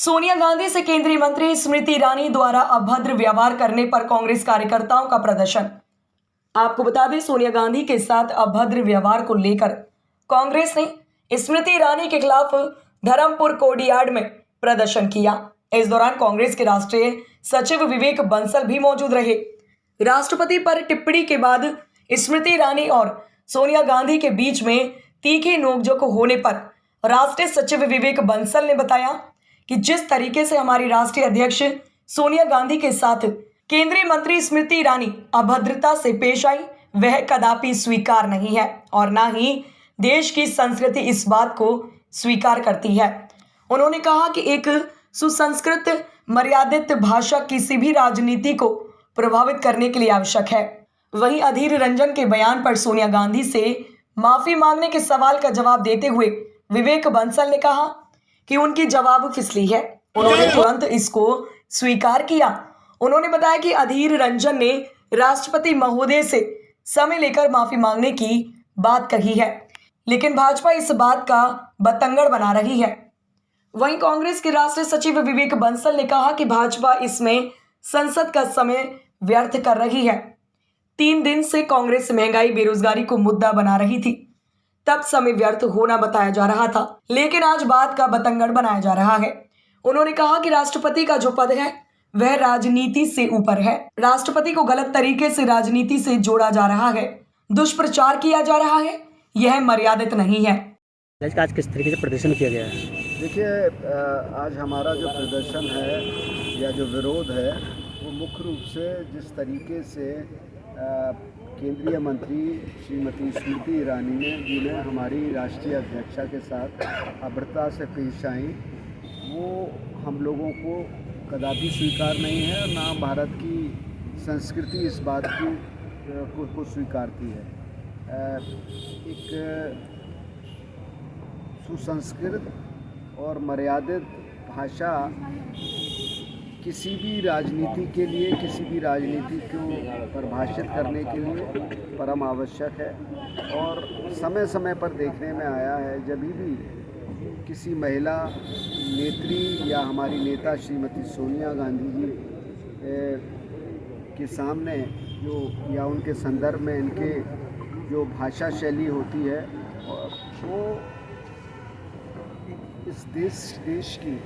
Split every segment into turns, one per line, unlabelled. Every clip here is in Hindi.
सोनिया गांधी से केंद्रीय मंत्री स्मृति ईरानी द्वारा अभद्र व्यवहार करने पर कांग्रेस कार्यकर्ताओं का प्रदर्शन। आपको बता दें, सोनिया गांधी के साथ अभद्र व्यवहार को लेकर कांग्रेस ने स्मृति ईरानी के खिलाफ धर्मपुर कोर्टयार्ड में प्रदर्शन किया। इस दौरान कांग्रेस के राष्ट्रीय सचिव विवेक बंसल भी मौजूद रहे। राष्ट्रपति पर टिप्पणी के बाद स्मृति ईरानी और सोनिया गांधी के बीच में तीखी नोकझोंक होने पर राष्ट्रीय सचिव विवेक बंसल ने बताया कि जिस तरीके से हमारी राष्ट्रीय अध्यक्ष सोनिया गांधी के साथ केंद्रीय मंत्री स्मृति ईरानी अभद्रता से पेश आई, वह कदापि स्वीकार नहीं है और ना ही देश की संस्कृति इस बात को स्वीकार करती है। उन्होंने कहा कि एक सुसंस्कृत मर्यादित भाषा किसी भी राजनीति को प्रभावित करने के लिए आवश्यक है। वहीं अधीर रंजन के बयान पर सोनिया गांधी से माफी मांगने के सवाल का जवाब देते हुए विवेक बंसल ने कहा कि उनकी जवाब फिसली है। उन्होंने तुरंत इसको स्वीकार किया। उन्होंने बताया कि अधीर रंजन ने राष्ट्रपति महोदय से समय लेकर माफी मांगने की बात कही है, लेकिन भाजपा इस बात का बतंगड़ बना रही है। वहीं कांग्रेस के राष्ट्रीय सचिव विवेक बंसल ने कहा कि भाजपा इसमें संसद का समय व्यर्थ कर रही है। 3 दिन से कांग्रेस महंगाई बेरोजगारी को मुद्दा बना रही थी, तब समय व्यर्थ होना बताया जा रहा था, लेकिन आज बात का बतंगड़ बनाया जा रहा है। उन्होंने कहा कि राष्ट्रपति का जो पद है वह राजनीति से ऊपर है। राष्ट्रपति को गलत तरीके से राजनीति से जोड़ा जा रहा है, दुष्प्रचार किया जा रहा है, यह मर्यादित नहीं है।
आज किस तरीके से प्रदर्शन किया गया है?
देखिए, आज हमारा जो प्रदर्शन है या जो विरोध है वो मुख्य रूप से जिस तरीके से केंद्रीय मंत्री श्रीमती स्मृति ईरानी जी ने हमारी राष्ट्रीय अध्यक्षा के साथ अभद्रता से पेश आई, वो हम लोगों को कदापि स्वीकार नहीं है और ना भारत की संस्कृति इस बात को स्वीकारती है। एक सुसंस्कृत और मर्यादित भाषा किसी भी राजनीति के लिए, किसी भी राजनीति को परिभाषित करने के लिए परम आवश्यक है। और समय समय पर देखने में आया है, जब भी किसी महिला नेत्री या हमारी नेता श्रीमती सोनिया गांधी जी के सामने जो या उनके संदर्भ में इनके जो भाषा शैली होती है वो इस देश की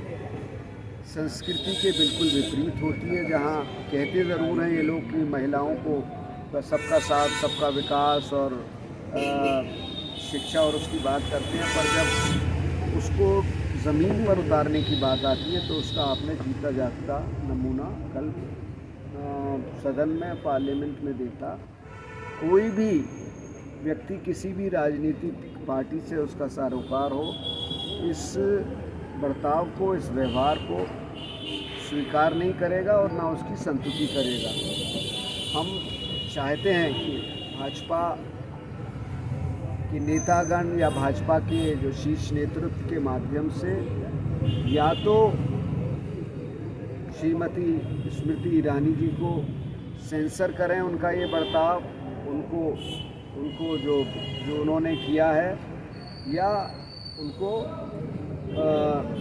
संस्कृति के बिल्कुल विपरीत होती है। जहाँ कहते ज़रूर हैं ये लोग कि महिलाओं को सबका साथ, सबका विकास और शिक्षा और उसकी बात करते हैं, पर जब उसको ज़मीन पर उतारने की बात आती है तो उसका आपने जीता जागता नमूना कल सदन में, पार्लियामेंट में देखा। कोई भी व्यक्ति किसी भी राजनीतिक पार्टी से उसका सरोकार हो, इस बर्ताव को, इस व्यवहार को स्वीकार नहीं करेगा और ना उसकी संतुष्टि करेगा। हम चाहते हैं कि भाजपा के नेतागण या भाजपा के जो शीर्ष नेतृत्व के माध्यम से या तो श्रीमती स्मृति ईरानी जी को सेंसर करें, उनका ये बर्ताव, उनको जो उन्होंने किया है, या उनको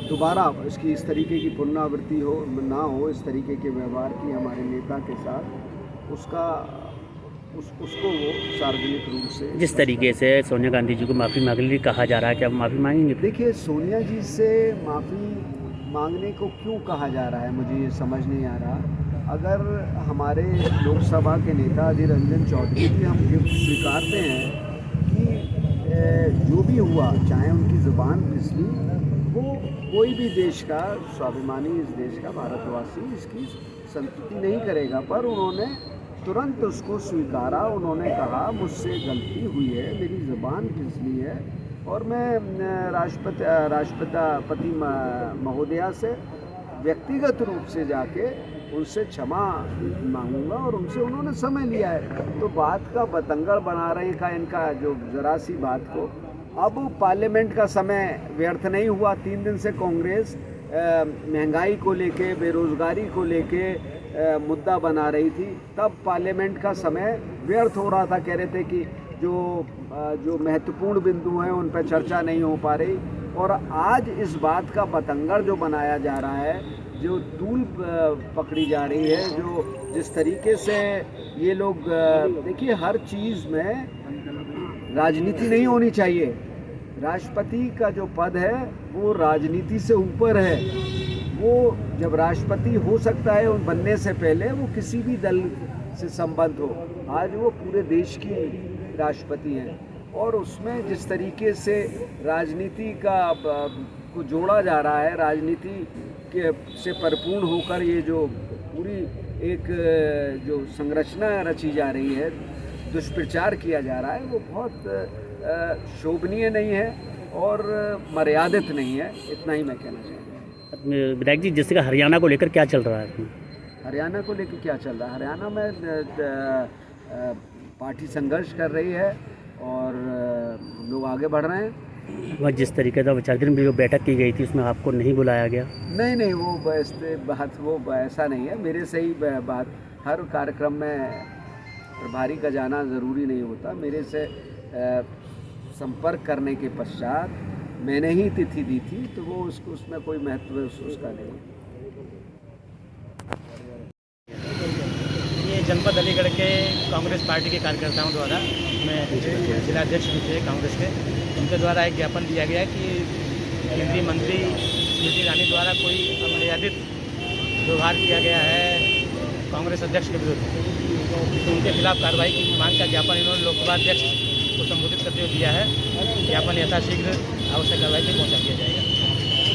दोबारा इसकी इस तरीके की पुनरावृत्ति ना हो, इस तरीके के व्यवहार की हमारे नेता के साथ उसको वो सार्वजनिक रूप से, जिस तरीके से
सोनिया गांधी जी को माफ़ी मांगने के लिए कहा जा रहा है, क्या माफ़ी मांगेंगे?
देखिए, सोनिया जी से माफ़ी मांगने को क्यों कहा जा रहा है, मुझे ये समझ नहीं आ रहा। अगर हमारे लोकसभा के नेता अधीर रंजन चौधरी भी हम गिफ्ट स्वीकारते हैं कि जो भी हुआ, चाहे उनकी ज़ुबान फिसली, वो कोई भी देश का स्वाभिमानी, इस देश का भारतवासी इसकी संतुष्टि नहीं करेगा, पर उन्होंने तुरंत उसको स्वीकारा। उन्होंने कहा मुझसे गलती हुई है, मेरी ज़ुबान फिसली है और मैं राष्ट्रपति महोदया से व्यक्तिगत रूप से जाके उनसे क्षमा मांगूंगा और उन्होंने समय लिया है। तो बात का बतंगड़ बना रहे का इनका जो ज़रा सी बात को। अब पार्लियामेंट का समय व्यर्थ नहीं हुआ। 3 दिन से कांग्रेस महंगाई को लेके, बेरोज़गारी को लेके मुद्दा बना रही थी, तब पार्लियामेंट का समय व्यर्थ हो रहा था। कह रहे थे कि जो महत्वपूर्ण बिंदु हैं उन पर चर्चा नहीं हो पा रही। और आज इस बात का बतंगड़ जो बनाया जा रहा है, जो तूल पकड़ी जा रही है, जो जिस तरीके से ये लोग देखिए, हर चीज़ में राजनीति नहीं होनी चाहिए। राष्ट्रपति का जो पद है वो राजनीति से ऊपर है। वो जब राष्ट्रपति हो सकता है उन बनने से पहले वो किसी भी दल से संबद्ध हो। आज वो पूरे देश की राष्ट्रपति हैं और उसमें जिस तरीके से राजनीति को जोड़ा जा रहा है, राजनीति के से परिपूर्ण होकर ये जो पूरी एक जो संरचना रची जा रही है, दुष्प्रचार किया जा रहा है, वो बहुत शोभनीय नहीं है और मर्यादित नहीं है। इतना ही मैं कहना चाहूँगा।
विधायक जी, जैसे कि हरियाणा को लेकर क्या चल रहा है?
हरियाणा को लेकर क्या चल रहा है? हरियाणा में पार्टी संघर्ष कर रही है और हम लोग आगे बढ़ रहे हैं।
वह जिस तरीके से 4 दिन में जो बैठक की गई थी उसमें आपको नहीं बुलाया गया?
नहीं, वो ऐसा नहीं है। मेरे से ही बात, हर कार्यक्रम में प्रभारी का जाना ज़रूरी नहीं होता। मेरे से संपर्क करने के पश्चात मैंने ही तिथि दी थी, तो वो उसमें कोई महत्व उसका नहीं है।
ये जनपद अलीगढ़ के कांग्रेस पार्टी के कार्यकर्ताओं द्वारा, मैं जिलाध्यक्ष भी थे कांग्रेस के, उनके द्वारा एक ज्ञापन दिया गया कि केंद्रीय मंत्री स्मृति ईरानी द्वारा कोई अमर्यादित व्यवहार किया गया है कांग्रेस अध्यक्ष के विरुद्ध, तो उनके खिलाफ कार्रवाई की मांग का ज्ञापन इन्होंने लोकसभा अध्यक्ष को संबोधित करते हुए दिया है। ज्ञापन यथाशीघ्र आवश्यक कार्रवाई से पहुँचा दिया जाएगा।